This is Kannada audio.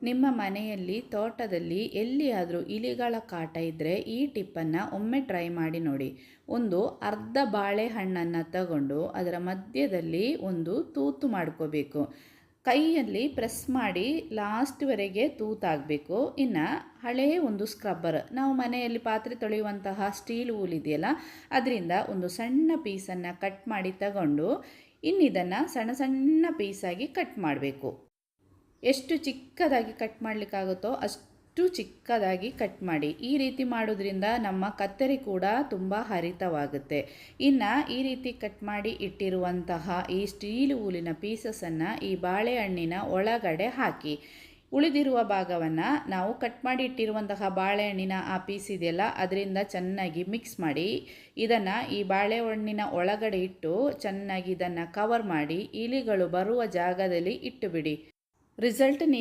ನಿಮ್ಮ ಮನೆಯಲ್ಲಿ ತೋಟದಲ್ಲಿ ಎಲ್ಲಿಯಾದರೂ ಇಲಿಗಳ ಕಾಟ ಇದ್ದರೆ ಈ ಟಿಪ್ಪನ್ನು ಒಮ್ಮೆ ಟ್ರೈ ಮಾಡಿ ನೋಡಿ. ಒಂದು ಅರ್ಧ ಬಾಳೆಹಣ್ಣನ್ನು ತಗೊಂಡು ಅದರ ಮಧ್ಯದಲ್ಲಿ ಒಂದು ತೂತು ಮಾಡ್ಕೋಬೇಕು. ಕೈಯಲ್ಲಿ ಪ್ರೆಸ್ ಮಾಡಿ ಲಾಸ್ಟ್ವರೆಗೆ ತೂತಾಗಬೇಕು. ಇನ್ನು ಹಳೆಯ ಒಂದು ಸ್ಕ್ರಬ್ಬರ್, ನಾವು ಮನೆಯಲ್ಲಿ ಪಾತ್ರೆ ತೊಳೆಯುವಂತಹ ಸ್ಟೀಲ್ ವೂಲ್ ಇದೆಯಲ್ಲ, ಅದರಿಂದ ಒಂದು ಸಣ್ಣ ಪೀಸನ್ನು ಕಟ್ ಮಾಡಿ ತಗೊಂಡು ಇನ್ನಿದನ್ನು ಸಣ್ಣ ಸಣ್ಣ ಪೀಸಾಗಿ ಕಟ್ ಮಾಡಬೇಕು. ಎಷ್ಟು ಚಿಕ್ಕದಾಗಿ ಕಟ್ ಮಾಡಲಿಕ್ಕಾಗುತ್ತೋ ಅಷ್ಟು ಚಿಕ್ಕದಾಗಿ ಕಟ್ ಮಾಡಿ. ಈ ರೀತಿ ಮಾಡೋದ್ರಿಂದ ನಮ್ಮ ಕತ್ತರಿ ಕೂಡ ತುಂಬ ಹರಿತವಾಗುತ್ತೆ. ಇನ್ನು ಈ ರೀತಿ ಕಟ್ ಮಾಡಿ ಇಟ್ಟಿರುವಂತಹ ಈ ಸ್ಟೀಲ್ ವೂಲಿನ ಪೀಸಸನ್ನು ಈ ಬಾಳೆಹಣ್ಣಿನ ಒಳಗಡೆ ಹಾಕಿ, ಉಳಿದಿರುವ ಭಾಗವನ್ನು ನಾವು ಕಟ್ ಮಾಡಿ ಇಟ್ಟಿರುವಂತಹ ಬಾಳೆಹಣ್ಣಿನ ಆ ಪೀಸ್ ಇದೆಯಲ್ಲ ಅದರಿಂದ ಚೆನ್ನಾಗಿ ಮಿಕ್ಸ್ ಮಾಡಿ ಇದನ್ನು ಈ ಬಾಳೆಹಣ್ಣಿನ ಒಳಗಡೆ ಇಟ್ಟು ಚೆನ್ನಾಗಿ ಇದನ್ನು ಕವರ್ ಮಾಡಿ ಇಲಿಗಳು ಬರುವ ಜಾಗದಲ್ಲಿ ಇಟ್ಟುಬಿಡಿ. ರಿಸಲ್ಟ್